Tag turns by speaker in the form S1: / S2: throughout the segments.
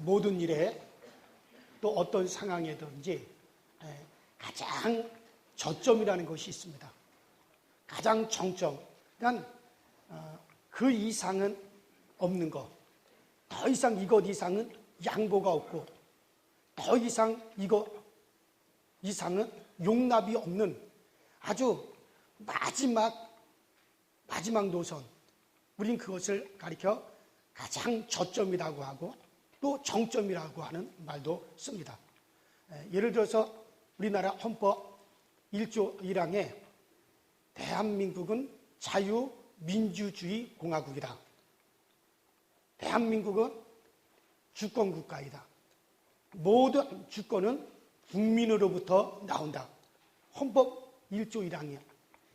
S1: 모든 일에 또 어떤 상황에든지 가장 저점이라는 것이 있습니다. 가장 정점. 그러니까 그 이상은 없는 것. 더 이상 이것 이상은 양보가 없고 더 이상 이것 이상은 용납이 없는 아주 마지막 노선. 우린 그것을 가리켜 가장 저점이라고 하고 또 정점이라고 하는 말도 씁니다. 예를 들어서 우리나라 헌법 1조 1항에 대한민국은 자유민주주의 공화국이다. 대한민국은 주권국가이다. 모든 주권은 국민으로부터 나온다. 헌법 1조 1항이야.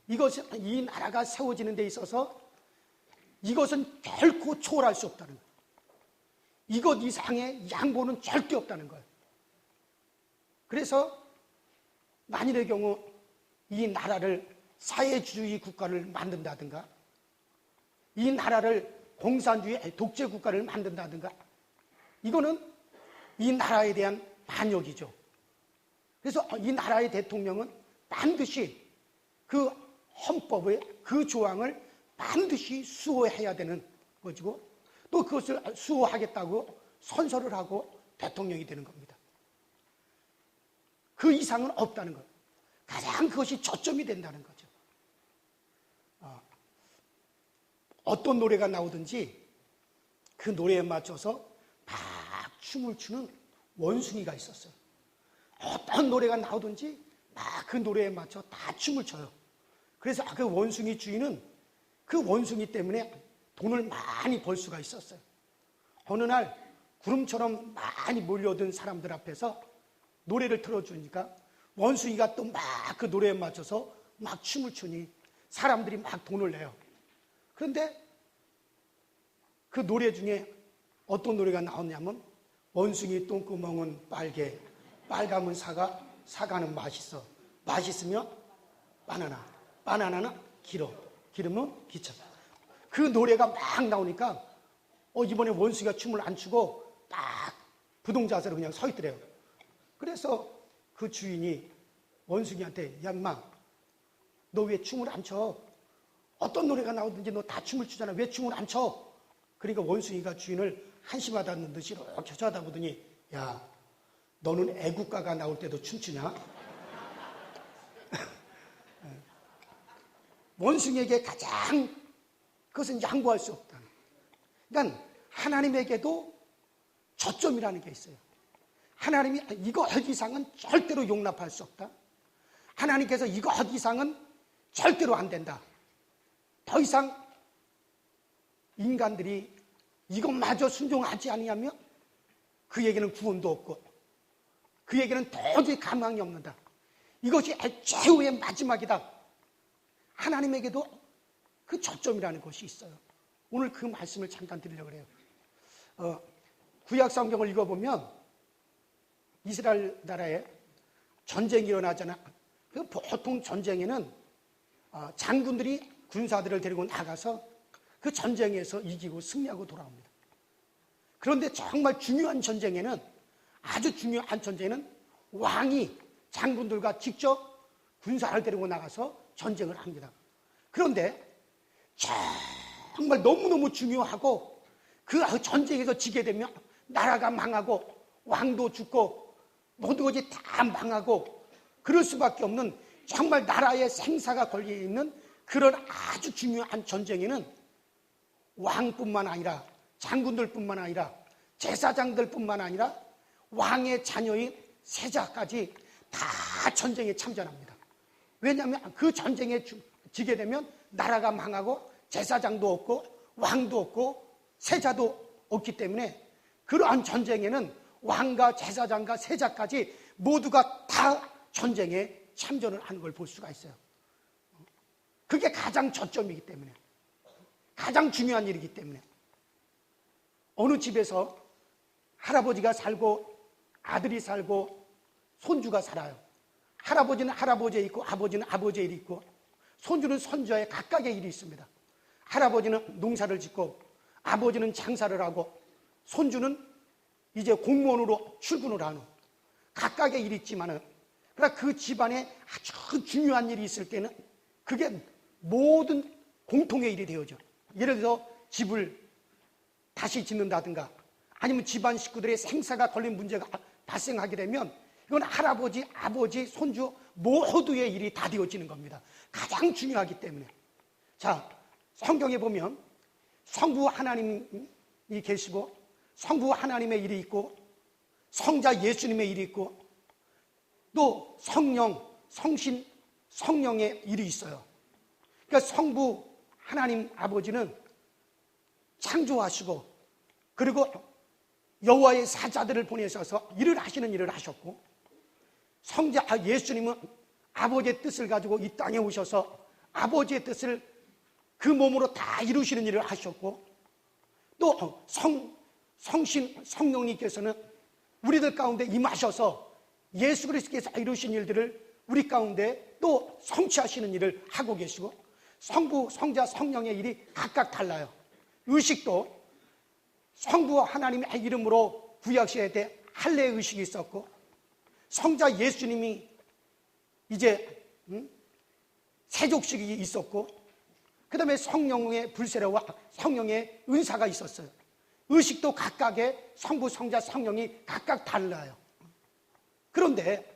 S1: 이것은 이 나라가 세워지는 데 있어서 이것은 결코 초월할 수 없다는 거예요. 이것 이상의 양보는 절대 없다는 거예요. 그래서 만일의 경우 이 나라를 사회주의 국가를 만든다든가 이 나라를 공산주의 독재 국가를 만든다든가 이거는 이 나라에 대한 반역이죠. 그래서 이 나라의 대통령은 반드시 그 헌법의 그 조항을 반드시 수호해야 되는 것이고 또 그것을 수호하겠다고 선서를 하고 대통령이 되는 겁니다. 그 이상은 없다는 것. 가장 그것이 저점이 된다는 거죠. 어떤 노래가 나오든지 그 노래에 맞춰서 막 춤을 추는 원숭이가 있었어요. 어떤 노래가 나오든지 막 그 노래에 맞춰 다 춤을 춰요. 그래서 그 원숭이 주인은 그 원숭이 때문에 돈을 많이 벌 수가 있었어요. 어느 날 구름처럼 많이 몰려든 사람들 앞에서 노래를 틀어주니까 원숭이가 또 막 그 노래에 맞춰서 막 춤을 추니 사람들이 막 돈을 내요. 그런데 그 노래 중에 어떤 노래가 나왔냐면 원숭이 똥구멍은 빨개, 빨가면 사과, 사과는 맛있어, 맛있으면 바나나, 바나나는 길어, 길으면 기차. 그 노래가 막 나오니까 이번에 원숭이가 춤을 안 추고 딱 부동자세로 그냥 서 있더래요. 그래서 그 주인이 원숭이한테 야 인마 너 왜 춤을 안 춰? 어떤 노래가 나오든지 너 다 춤을 추잖아. 왜 춤을 안 춰? 그러니까 원숭이가 주인을 한심하다는 듯이 이렇게 쳐다보더니 야 너는 애국가가 나올 때도 춤추냐? 원숭이에게 가장 그것은 양보할 수 없다. 그러니까 하나님에게도 저점이라는 게 있어요. 하나님이 이거 이상은 절대로 용납할 수 없다. 하나님께서 이거 이상은 절대로 안 된다. 더 이상 인간들이 이것마저 순종하지 아니하면 그에게는 구원도 없고 그에게는 도저히 가망이 없는다. 이것이 최후의 마지막이다. 하나님에게도 그 저점이라는 것이 있어요. 오늘 그 말씀을 잠깐 드리려고 그래요. 구약 성경을 읽어보면 이스라엘 나라에 전쟁이 일어나잖아. 보통 전쟁에는 장군들이 군사들을 데리고 나가서 그 전쟁에서 이기고 승리하고 돌아옵니다. 그런데 정말 중요한 전쟁에는 아주 중요한 전쟁에는 왕이 장군들과 직접 군사를 데리고 나가서 전쟁을 합니다. 그런데 정말 너무너무 중요하고 그 전쟁에서 지게 되면 나라가 망하고 왕도 죽고 모든 것이 다 망하고 그럴 수밖에 없는 정말 나라의 생사가 걸려있는 그런 아주 중요한 전쟁에는 왕뿐만 아니라 장군들뿐만 아니라 제사장들뿐만 아니라 왕의 자녀인 세자까지 다 전쟁에 참전합니다. 왜냐하면 그 전쟁에 지게 되면 나라가 망하고 제사장도 없고 왕도 없고 세자도 없기 때문에 그러한 전쟁에는 왕과 제사장과 세자까지 모두가 다 전쟁에 참전을 하는 걸 볼 수가 있어요. 그게 가장 저점이기 때문에 가장 중요한 일이기 때문에 어느 집에서 할아버지가 살고 아들이 살고 손주가 살아요. 할아버지는 할아버지에 있고 아버지는 아버지에 있고 손주는 손주에 각각의 일이 있습니다. 할아버지는 농사를 짓고 아버지는 장사를 하고 손주는 이제 공무원으로 출근을 하는 각각의 일이 있지만은, 그러나 그 집안에 아주 중요한 일이 있을 때는 그게 모든 공통의 일이 되어져. 예를 들어서 집을 다시 짓는다든가, 아니면 집안 식구들의 생사가 걸린 문제가 발생하게 되면 이건 할아버지, 아버지, 손주 모두의 일이 다 되어지는 겁니다. 가장 중요하기 때문에. 자, 성경에 보면 성부 하나님이 계시고 성부 하나님의 일이 있고 성자 예수님의 일이 있고 또 성령, 성신, 성령의 일이 있어요. 그러니까 성부 하나님 아버지는 창조하시고, 그리고 여호와의 사자들을 보내셔서 일을 하시는 일을 하셨고, 성자 예수님은 아버지의 뜻을 가지고 이 땅에 오셔서 아버지의 뜻을 그 몸으로 다 이루시는 일을 하셨고, 또 성신 성령님께서는 우리들 가운데 임하셔서 예수 그리스도께서 이루신 일들을 우리 가운데 또 성취하시는 일을 하고 계시고, 성부, 성자, 성령의 일이 각각 달라요. 의식도 성부 하나님의 이름으로 구약시대 때 할례 의식이 있었고, 성자 예수님이 이제 세족식이 있었고, 그 다음에 성령의 불세례와 성령의 은사가 있었어요. 의식도 각각의 성부, 성자, 성령이 각각 달라요. 그런데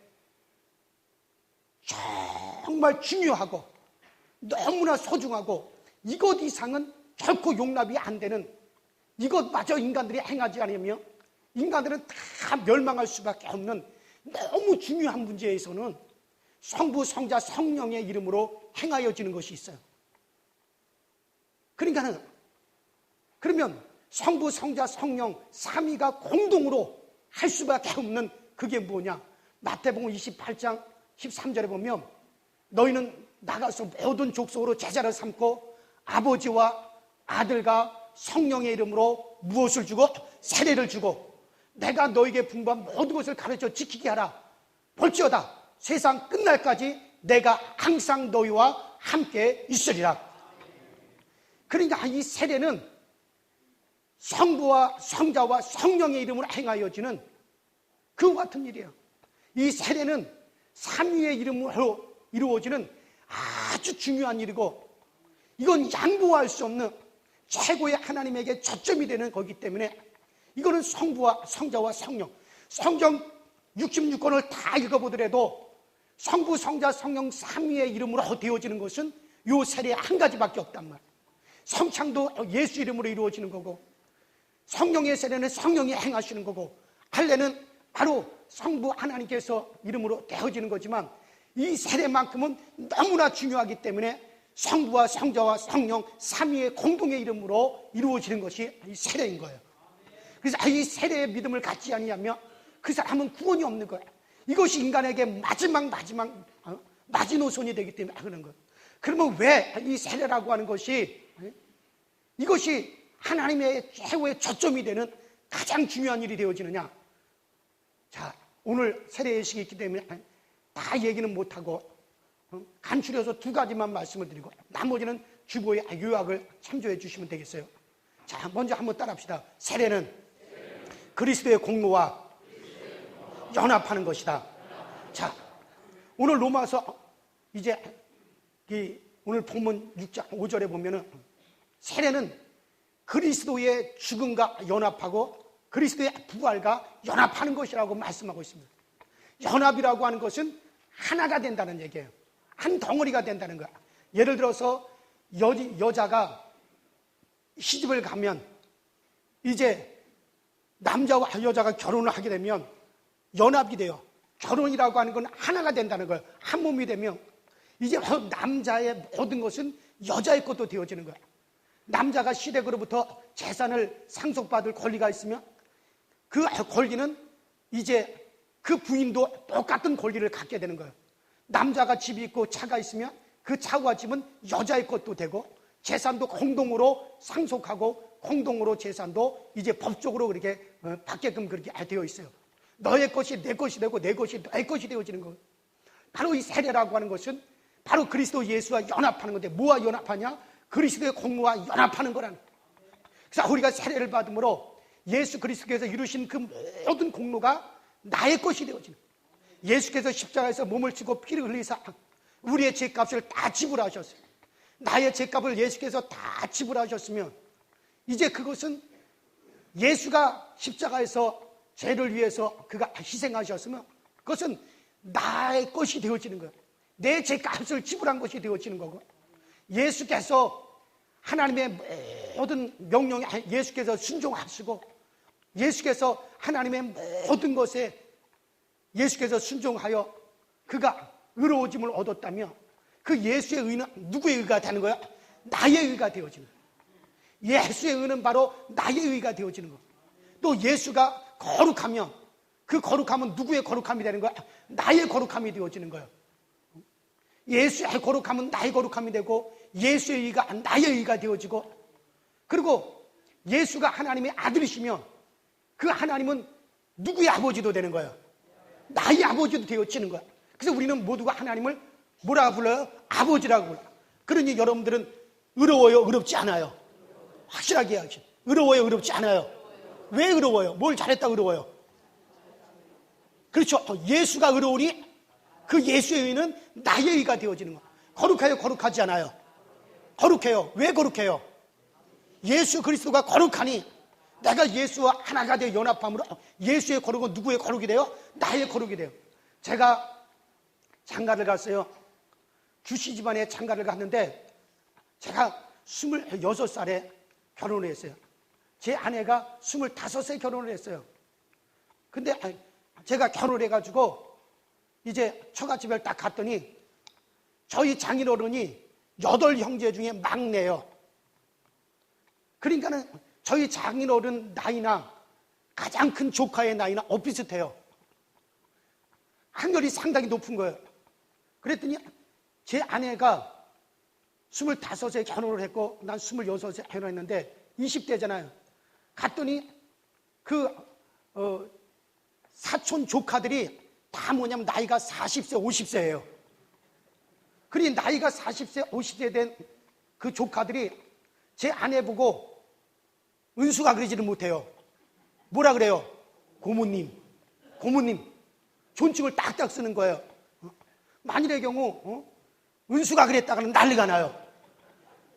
S1: 정말 중요하고 너무나 소중하고 이것 이상은 결코 용납이 안 되는, 이것마저 인간들이 행하지 않으면 인간들은 다 멸망할 수밖에 없는 너무 중요한 문제에서는 성부, 성자, 성령의 이름으로 행하여지는 것이 있어요. 그러면 성부, 성자, 성령 삼위가 공동으로 할 수밖에 없는 그게 뭐냐? 마태복음 28장 13절에 보면 너희는 나가서 모든 족속으로 제자를 삼고 아버지와 아들과 성령의 이름으로 무엇을 주고? 세례를 주고 내가 너에게 분부한 모든 것을 가르쳐 지키게 하라. 볼지어다 세상 끝날까지 내가 항상 너희와 함께 있으리라. 그러니까 이 세례는 성부와 성자와 성령의 이름으로 행하여지는 그와 같은 일이에요. 이 세례는 삼위의 이름으로 이루어지는 아주 중요한 일이고, 이건 양보할 수 없는 최고의 하나님에게 초점이 되는 거기 때문에 이거는 성부와 성자와 성령, 성경 66권을 다 읽어보더라도 성부, 성자, 성령 삼위의 이름으로 되어지는 것은 요 세례 한 가지밖에 없단 말이에요. 성창도 예수 이름으로 이루어지는 거고, 성령의 세례는 성령이 행하시는 거고, 할례는 바로 성부 하나님께서 이름으로 되어지는 거지만 이 세례만큼은 너무나 중요하기 때문에 성부와 성자와 성령 삼위의 공동의 이름으로 이루어지는 것이 이 세례인 거예요. 그래서 이 세례의 믿음을 갖지 않으면 그 사람은 구원이 없는 거예요. 이것이 인간에게 마지막 마지노선이 되기 때문에 그런 거예요. 그러면 왜 이 세례라고 하는 것이, 이것이 하나님의 최후의 초점이 되는 가장 중요한 일이 되어지느냐? 자, 오늘 세례 예식이 있기 때문에 다 얘기는 못하고 간추려서 두 가지만 말씀을 드리고 나머지는 주보의 요약을 참조해 주시면 되겠어요. 자, 먼저 한번 따라합시다. 세례는 그리스도의 공로와 연합하는 것이다. 자, 오늘 로마서 이제 오늘 본문 6장 5절에 보면은 세례는 그리스도의 죽음과 연합하고 그리스도의 부활과 연합하는 것이라고 말씀하고 있습니다. 연합이라고 하는 것은 하나가 된다는 얘기예요. 한 덩어리가 된다는 거야. 예를 들어서 여자가 시집을 가면 이제 남자와 여자가 결혼을 하게 되면 연합이 돼요. 결혼이라고 하는 건 하나가 된다는 거예요. 한 몸이 되면 이제 남자의 모든 것은 여자의 것도 되어지는 거예요. 남자가 시댁으로부터 재산을 상속받을 권리가 있으면 그 권리는 이제 그 부인도 똑같은 권리를 갖게 되는 거예요. 남자가 집이 있고 차가 있으면 그 차와 집은 여자의 것도 되고 재산도 공동으로 상속하고 공동으로 재산도 이제 법적으로 그렇게 받게끔 그렇게 되어 있어요. 너의 것이 내 것이 되고 내 것이 너의 것이 되어지는 거예요. 바로 이 세례라고 하는 것은 바로 그리스도 예수와 연합하는 건데, 뭐와 연합하냐? 그리스도의 공로와 연합하는 거라는 거예요. 그래서 우리가 세례를 받음으로 예수 그리스도께서 이루신 그 모든 공로가 나의 것이 되어지는 거예요. 예수께서 십자가에서 몸을 치고 피를 흘리사 우리의 죄값을 다 지불하셨어요. 나의 죄값을 예수께서 다 지불하셨으면 이제 그것은 예수가 십자가에서 죄를 위해서 그가 희생하셨으면 그것은 나의 것이 되어지는 거예요. 내 죄값을 지불한 것이 되어지는 거고, 예수께서 하나님의 모든 명령에 예수께서 순종하시고, 예수께서 하나님의 모든 것에 예수께서 순종하여 그가 의로워짐을 얻었다며 그 예수의 의는 누구의 의가 되는 거야? 나의 의가 되어지는 거야. 예수의 의는 바로 나의 의가 되어지는 거야. 또 예수가 거룩하면 그 거룩함은 누구의 거룩함이 되는 거야? 나의 거룩함이 되어지는 거야. 예수의 거룩함은 나의 거룩함이 되고 예수의 의가 나의 의가 되어지고, 그리고 예수가 하나님의 아들이시면 그 하나님은 누구의 아버지도 되는 거예요? 나의 아버지도 되어지는 거야. 그래서 우리는 모두가 하나님을 뭐라고 불러요? 아버지라고 불러요. 그러니 여러분들은 의로워요? 의롭지 않아요? 확실하게 해야지. 의로워요? 의롭지 않아요? 왜 의로워요? 뭘 잘했다고 의로워요? 그렇죠. 예수가 의로우니 그 예수의 의는 나의 의가 되어지는 거예요. 거룩해요? 거룩하지 않아요? 거룩해요. 왜 거룩해요? 예수 그리스도가 거룩하니 내가 예수와 하나가 되어 연합함으로 예수의 거룩은 누구의 거룩이 돼요? 나의 거룩이 돼요. 제가 장가를 갔어요. 주씨 집안에 장가를 갔는데 제가 26살에 결혼을 했어요. 제 아내가 25세 결혼을 했어요. 근데 제가 결혼을 해가지고 이제 처갓집에 딱 갔더니 저희 장인어른이 8형제 중에 막내예요. 그러니까는 저희 장인어른 나이나 가장 큰 조카의 나이나 엇비슷해요. 학렬이 상당히 높은 거예요. 그랬더니 제 아내가 25세 결혼을 했고 난 26세 결혼했는데 20대잖아요. 갔더니 그 사촌 조카들이 다 뭐냐면 나이가 40세, 50세예요. 그러니 나이가 40세, 50세 된 그 조카들이 제 아내 보고 은수가 그러지를 못해요. 뭐라 그래요? 고모님, 고모님. 존칭을 딱딱 쓰는 거예요. 만일의 경우 은수가 그랬다가는 난리가 나요.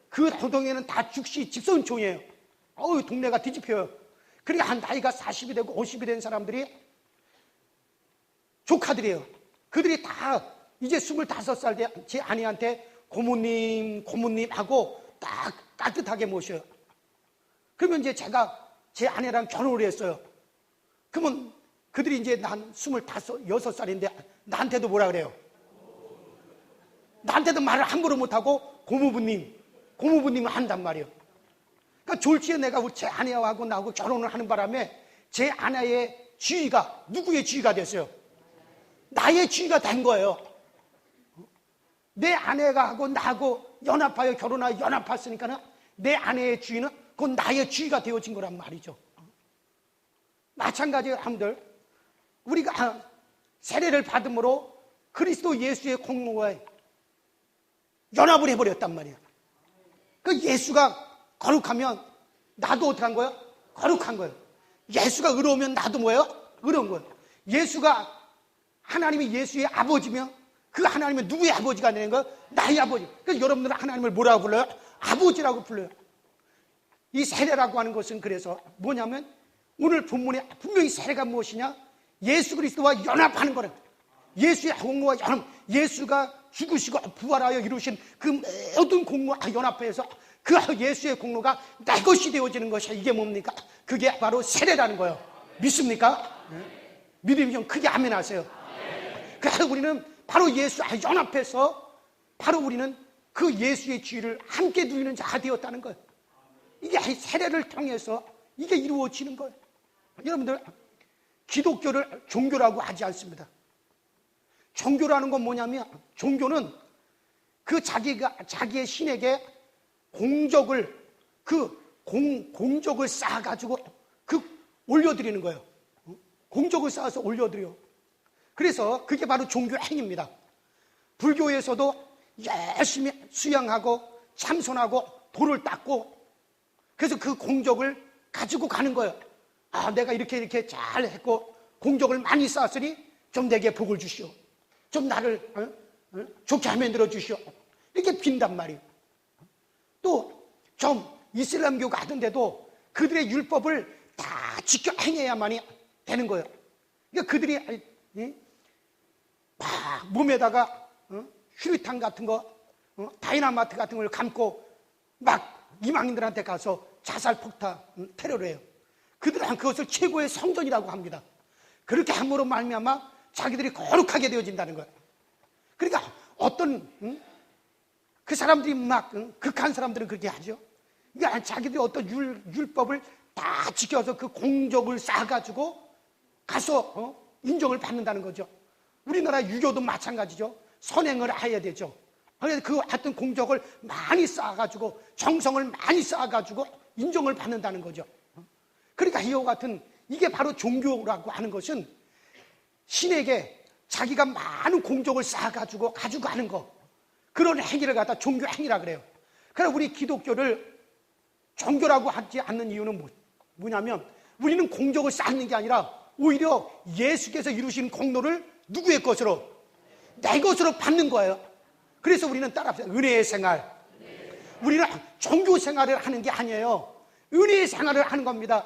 S1: 그 도동에는 다 즉시 직선총이에요. 동네가 뒤집혀요. 그러니까 한 나이가 40이 되고 50이 된 사람들이 조카들이에요. 그들이 다 이제 25살 때 제 아내한테 고모님, 고모님 하고 딱 따뜻하게 모셔요. 그러면 이제 제가 제 아내랑 결혼을 했어요. 그러면 그들이 이제 난 26살인데 나한테도 뭐라 그래요? 나한테도 말을 함부로 못하고 고모부님, 고모부님을 한단 말이에요. 그러니까 졸지에 내가 제 아내하고 나하고 결혼을 하는 바람에 제 아내의 지위가 누구의 지위가 됐어요? 나의 지위가 된 거예요. 내 아내가 하고 나하고 연합하여 결혼하여 연합했으니까는 내 아내의 지위는 그건 나의 지위가 되어진 거란 말이죠. 마찬가지로 여러분들, 우리가 세례를 받음으로 그리스도 예수의 공로에 연합을 해버렸단 말이에요. 그 예수가 거룩하면 나도 어떻게 한 거예요? 거룩한 거예요. 예수가 의로우면 나도 뭐예요? 의로운 거예요. 예수가 하나님이 예수의 아버지면 그 하나님은 누구의 아버지가 되는 거예요? 나의 아버지. 그래서 여러분들은 하나님을 뭐라고 불러요? 아버지라고 불러요. 이 세례라고 하는 것은 그래서 뭐냐면 오늘 본문에 분명히 세례가 무엇이냐? 예수 그리스도와 연합하는 거예요. 예수의 공로와 연합, 예수가 죽으시고 부활하여 이루신 그 모든 공로와 연합해서 그 예수의 공로가 내 것이 되어지는 것이 이게 뭡니까? 그게 바로 세례라는 거예요. 믿습니까? 네. 믿으면 크게 아멘 하세요. 그래서 우리는 바로 예수 연합해서 바로 우리는 그 예수의 지위를 함께 누리는 자가 되었다는 거예요. 이게 세례를 통해서 이게 이루어지는 거예요. 여러분들, 기독교를 종교라고 하지 않습니다. 종교라는 건 뭐냐면, 종교는 그 자기의 신에게 공적을 쌓아가지고 올려드리는 거예요. 공적을 쌓아서 올려드려. 그래서 그게 바로 종교 행위입니다. 불교에서도 열심히 수양하고 참선하고 돌을 닦고 그래서 그 공적을 가지고 가는 거예요. 내가 이렇게 잘 했고 공적을 많이 쌓았으니 좀 내게 복을 주시오. 좀 나를 좋게 만들어 주시오. 이렇게 빈단 말이에요. 또 좀 이슬람교 가던데도 그들의 율법을 다 지켜 행해야만이 되는 거예요. 그러니까 그들이 막 몸에다가 휴리탄 같은 거, 다이나마트 같은 걸 감고 막 이방인들한테 가서 자살 폭탄 테러를 해요. 그들은 그것을 최고의 성전이라고 합니다. 그렇게 함으로 말미암아 자기들이 거룩하게 되어진다는 거예요. 그러니까 어떤 그 사람들이 막 극한 사람들은 그렇게 하죠. 그러니까 자기들이 어떤 율법을 다 지켜서 그 공적을 쌓아가지고 가서 인정을 받는다는 거죠. 우리나라 유교도 마찬가지죠. 선행을 해야 되죠. 그래서 그 하여튼 공적을 많이 쌓아가지고 정성을 많이 쌓아가지고 인정을 받는다는 거죠. 그러니까 이와 같은 이게 바로 종교라고 하는 것은 신에게 자기가 많은 공적을 쌓아가지고 가지고 가는 거, 그런 행위를 갖다 종교 행위라 그래요. 그래서 우리 기독교를 종교라고 하지 않는 이유는 뭐냐면 우리는 공적을 쌓는 게 아니라 오히려 예수께서 이루신 공로를 누구의 것으로? 내 것으로 받는 거예요. 그래서 우리는 따라합시다. 은혜의 생활. 우리는 종교 생활을 하는 게 아니에요. 은혜의 생활을 하는 겁니다.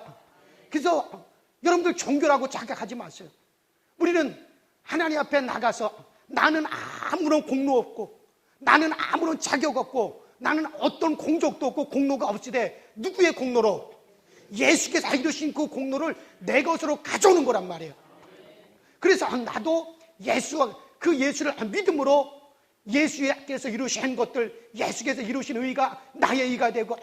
S1: 그래서 여러분들 종교라고 착각하지 마세요. 우리는 하나님 앞에 나가서 나는 아무런 공로 없고 나는 아무런 자격 없고 나는 어떤 공적도 없고 공로가 없으되 누구의 공로로? 예수께서 이루신 그 공로를 내 것으로 가져오는 거란 말이에요. 그래서 나도 그 예수를 믿음으로 예수께서 이루신 것들, 예수께서 이루신 의가 나의 의가 되고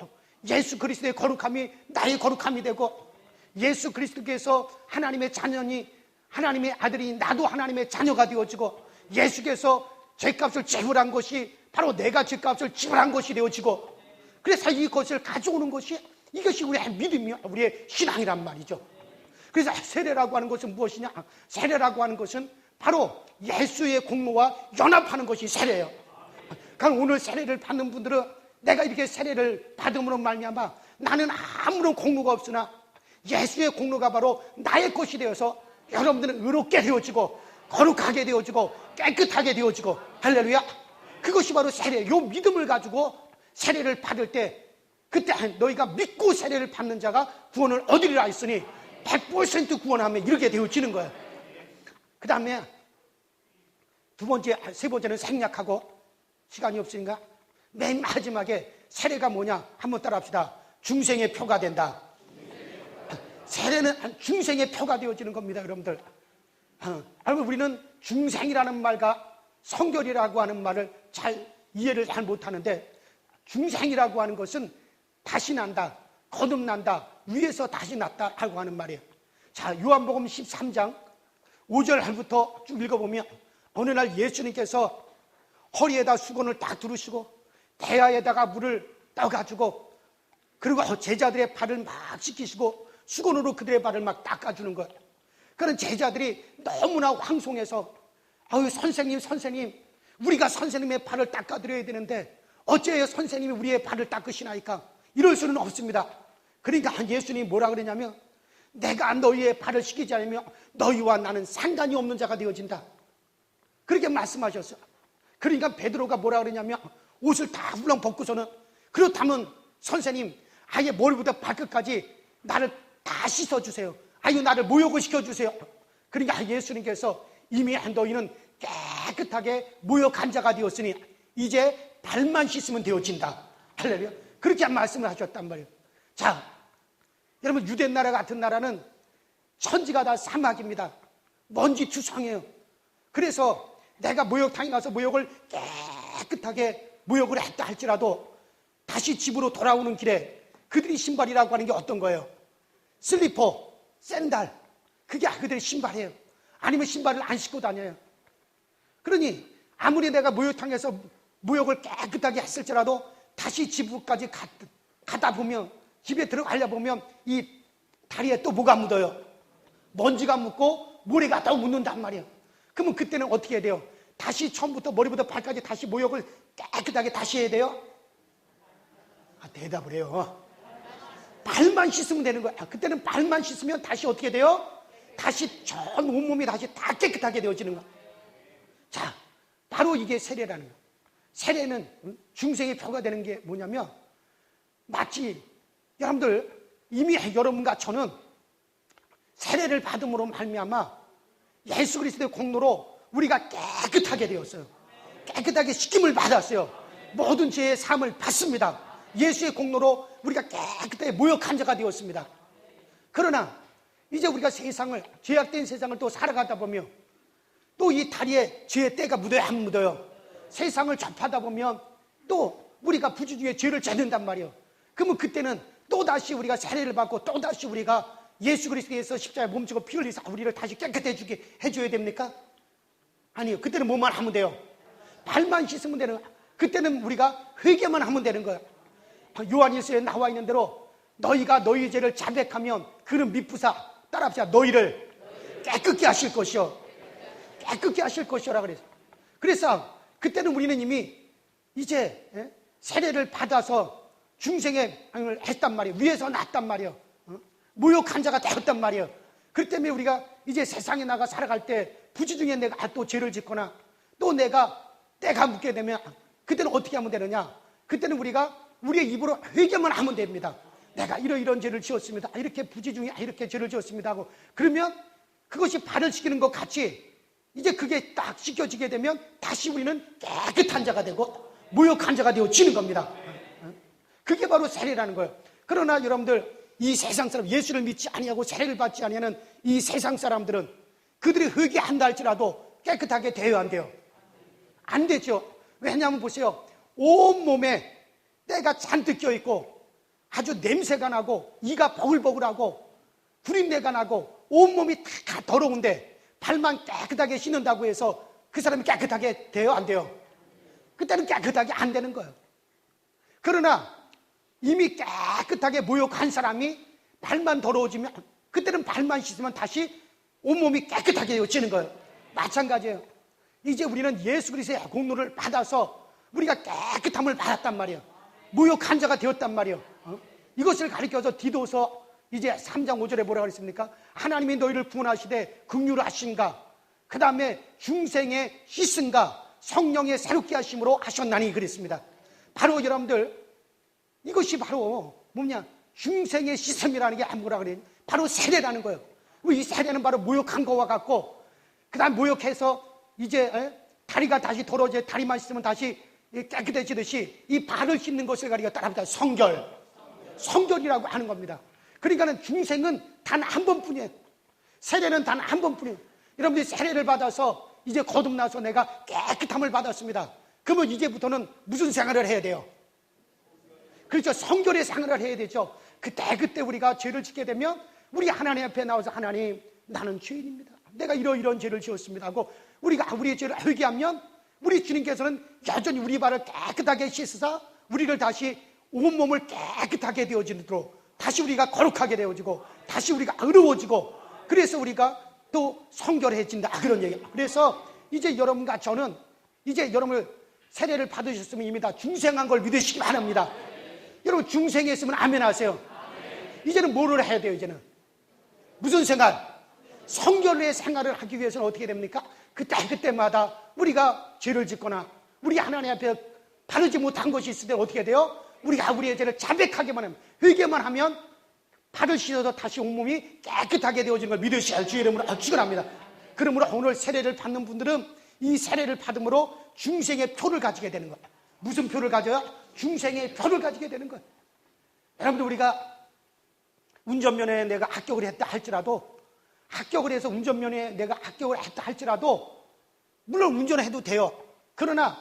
S1: 예수 그리스도의 거룩함이 나의 거룩함이 되고 예수 그리스도께서 하나님의 자녀니 하나님의 아들이 나도 하나님의 자녀가 되어지고 예수께서 죄값을 지불한 것이 바로 내가 죄값을 지불한 것이 되어지고 그래서 이것을 가져오는 것이 이것이 우리의 믿음이요 우리의 신앙이란 말이죠. 그래서 세례라고 하는 것은 무엇이냐? 세례라고 하는 것은 바로 예수의 공로와 연합하는 것이 세례예요. 그럼 오늘 세례를 받는 분들은 내가 이렇게 세례를 받음으로 말미암아 나는 아무런 공로가 없으나 예수의 공로가 바로 나의 것이 되어서 여러분들은 의롭게 되어지고 거룩하게 되어지고 깨끗하게 되어지고 할렐루야. 그것이 바로 세례. 요 믿음을 가지고 세례를 받을 때 그때 너희가 믿고 세례를 받는 자가 구원을 얻으리라 했으니 100% 구원하면 이렇게 되어지는 거예요. 그 다음에 세 번째는 생략하고 시간이 없으니까 맨 마지막에 세례가 뭐냐 한번 따라 합시다. 중생의 표가 된다. 세례는 중생의 표가 되어지는 겁니다. 여러분들 여러분 우리는 중생이라는 말과 성결이라고 하는 말을 잘 이해를 잘 못하는데 중생이라고 하는 것은 다시 난다, 거듭난다, 위에서 다시 났다라고 하는 말이에요. 자, 요한복음 13장 5절부터 쭉 읽어보면 어느 날 예수님께서 허리에다 수건을 딱 두르시고 대야에다가 물을 떠가지고 그리고 제자들의 발을 막 씻기시고 수건으로 그들의 발을 막 닦아주는 거예요. 그런 제자들이 너무나 황송해서 아유 선생님 우리가 선생님의 발을 닦아드려야 되는데 어째요 선생님이 우리의 발을 닦으시나이까? 이럴 수는 없습니다. 그러니까 예수님이 뭐라 그러냐면 내가 너희의 발을 씻기지 않으면 너희와 나는 상관이 없는 자가 되어진다. 그렇게 말씀하셨어요. 그러니까 베드로가 뭐라 그러냐면 옷을 다 훌렁 벗고서는 그렇다면 선생님 아예 머리부터 발끝까지 나를 다 씻어주세요. 아유 나를 모욕을 시켜주세요. 그러니까 예수님께서 이미 너희는 깨끗하게 모욕한 자가 되었으니 이제 발만 씻으면 되어진다. 할렐루야. 그렇게 말씀을 하셨단 말이에요. 자, 여러분 유대 나라 같은 나라는 천지가 다 사막입니다. 먼지 투성해요. 그래서 내가 목욕탕에 가서 목욕을 깨끗하게 목욕을 했다 할지라도 다시 집으로 돌아오는 길에 그들이 신발이라고 하는 게 어떤 거예요? 슬리퍼, 샌들, 그게 그들의 신발이에요. 아니면 신발을 안 신고 다녀요. 그러니 아무리 내가 목욕탕에서 목욕을 깨끗하게 했을지라도 다시 집까지 가다 보면 집에 들어가려 보면 이 다리에 또 뭐가 묻어요? 먼지가 묻고 모래가 또 묻는단 말이에요. 그러면 그때는 어떻게 해야 돼요? 다시 처음부터 머리부터 발까지 다시 목욕을 깨끗하게 다시 해야 돼요? 대답을 해요. 발만 씻으면 되는 거야. 그때는 발만 씻으면 다시 어떻게 돼요? 다시 전 온몸이 다시 다 깨끗하게 되어지는 거야. 자, 바로 이게 세례라는 거야. 세례는 중생의 표가 되는 게 뭐냐면, 마치 여러분들 이미 여러분과 저는 세례를 받음으로 말미암아 예수 그리스도의 공로로 우리가 깨끗하게 되었어요. 깨끗하게 씻김을 받았어요. 모든 죄의 사함을 받습니다. 예수의 공로로 우리가 깨끗하게 모욕한 자가 되었습니다. 그러나 이제 우리가 세상을, 죄악된 세상을 또 살아가다 보면 또 이 다리에 죄의 때가 묻어야 안 묻어요. 세상을 접하다 보면 또 우리가 부주중에 죄를 짓는단 말이에요. 그러면 그때는 또다시 우리가 세례를 받고 또다시 우리가 예수 그리스도에서 십자가에 몸지고 피 흘리사 우리를 다시 깨끗해지게 해줘야 됩니까? 아니요. 그때는 뭐만 하면 돼요? 발만 씻으면 되는 거야. 그때는 우리가 회개만 하면 되는 거야. 요한일서에 나와 있는 대로 너희가 너희 죄를 자백하면 그는 미쁘사, 따라합시다. 너희를 깨끗게 하실 것이요. 깨끗게 하실 것이라 그랬어요. 그래서 그때는 우리는 이미 이제 세례를 받아서 중생을 했단 말이에요. 위에서 났단 말이에요. 모욕한 자가 되었단 말이에요. 그렇기 때문에 우리가 이제 세상에 나가 살아갈 때 부지중에 내가 또 죄를 짓거나 또 내가 때가 묻게 되면 그때는 어떻게 하면 되느냐? 그때는 우리가 우리의 입으로 회개만 하면 됩니다. 내가 이런 죄를 지었습니다. 이렇게 부지중에 이렇게 죄를 지었습니다 하고, 그러면 그것이 발을 씻기는 것 같이 이제 그게 딱 씻겨지게 되면 다시 우리는 깨끗한 자가 되고 모욕한 자가 되어지는 겁니다. 그게 바로 세례라는 거예요. 그러나 여러분들, 이 세상 사람, 예수를 믿지 아니하고 세례를 받지 아니하는 이 세상 사람들은 그들이 회개한다 할지라도 깨끗하게 돼요, 안 돼요? 안 되죠. 왜냐하면 보세요. 온몸에 때가 잔뜩 껴있고 아주 냄새가 나고 이가 버글버글하고 구린내가 나고 온몸이 다 더러운데 발만 깨끗하게 씻는다고 해서 그 사람이 깨끗하게 돼요, 안 돼요? 그때는 깨끗하게 안 되는 거예요. 그러나 이미 깨끗하게 모욕한 사람이 발만 더러워지면 그때는 발만 씻으면 다시 온몸이 깨끗하게 되어지는 거예요. 마찬가지예요. 이제 우리는 예수 그리스도의 공로를 받아서 우리가 깨끗함을 받았단 말이에요. 모욕한 자가 되었단 말이에요. 이것을 가리켜서 디도서 이제 3장 5절에 뭐라고 그랬습니까? 하나님이 너희를 구원하시되 긍휼하신가, 그 다음에 중생의 씻은가, 성령의 새롭게 하심으로 하셨나니 그랬습니다. 바로 여러분들, 이것이 바로 뭐냐? 중생의 씻음이라는 게 뭐라 그래요? 바로 세례라는 거예요. 이 세례는 바로 모욕한 거와 같고, 그 다음 모욕해서 이제 다리가 다시 더러워져 다리만 씻으면 다시 깨끗해지듯이 이 발을 씻는 것을 가리켜 따라합니다. 성결이라고 하는 겁니다. 그러니까는 중생은 단 한 번뿐이에요. 세례는 단 한 번뿐이에요. 여러분들이 세례를 받아서 이제 거듭나서 내가 깨끗함을 받았습니다. 그러면 이제부터는 무슨 생활을 해야 돼요? 그렇죠. 성결의 생활을 해야 되죠. 그때 우리가 죄를 짓게 되면 우리 하나님 앞에 나와서 하나님, 나는 죄인입니다. 내가 이런 죄를 지었습니다 하고 우리가 우리의 죄를 회개하면 우리 주님께서는 여전히 우리 발을 깨끗하게 씻으사 우리를 다시 온몸을 깨끗하게 되어지도록 다시 우리가 거룩하게 되어지고 다시 우리가 의로워지고 그래서 우리가 또 성결해진다, 그런 얘기예요. 그래서 이제 여러분과 저는 이제 여러분 세례를 받으셨으면 이미 다 중생한 걸 믿으시기 바랍니다. 여러분 중생했으면 아멘 하세요. 이제는 뭐를 해야 돼요? 이제는 무슨 생활? 성결의 생활을 하기 위해서는 어떻게 됩니까? 그때마다 우리가 죄를 짓거나 우리 하나님 앞에 바르지 못한 것이 있을 때 어떻게 돼요? 우리가 우리의 죄를 자백하게만 하면, 회개만 하면 발을 씻어서 다시 온몸이 깨끗하게 되어지는 걸 믿으셔야 할 주의 이름으로 축원합니다. 그러므로 오늘 세례를 받는 분들은 이 세례를 받음으로 중생의 표를 가지게 되는 거예요. 무슨 표를 가져요? 중생의 표를 가지게 되는 거예요. 여러분들, 우리가 운전면허에 내가 합격을 했다 할지라도, 합격을 해서 운전면허에 내가 합격을 했다 할지라도 물론 운전해도 돼요. 그러나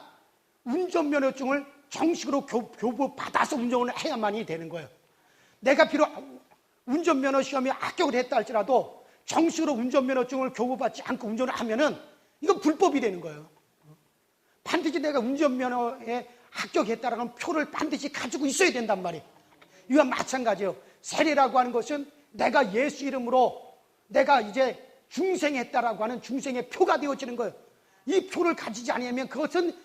S1: 운전면허증을 정식으로 교부 받아서 운전을 해야만이 되는 거예요. 내가 비록 운전면허 시험에 합격을 했다 할지라도 정식으로 운전면허증을 교부받지 않고 운전을 하면은 이건 불법이 되는 거예요. 반드시 내가 운전면허에 합격했다라는 표를 반드시 가지고 있어야 된단 말이에요. 이와 마찬가지예요. 세례라고 하는 것은 내가 예수 이름으로 내가 이제 중생했다라고 하는 중생의 표가 되어지는 거예요. 이 표를 가지지 않으면 그것은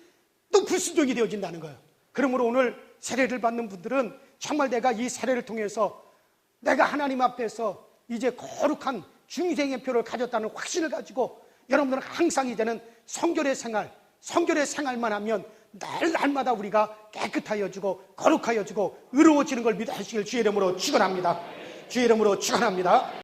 S1: 또 불순종이 되어진다는 거예요. 그러므로 오늘 세례를 받는 분들은 정말 내가 이 세례를 통해서 내가 하나님 앞에서 이제 거룩한 중생의 표를 가졌다는 확신을 가지고 여러분들은 항상 이제는 성결의 생활만 하면 날마다 우리가 깨끗하여지고 거룩하여지고 의로워지는 걸 믿어 하시길 주의 이름으로 축원합니다. 주의 이름으로 축원합니다.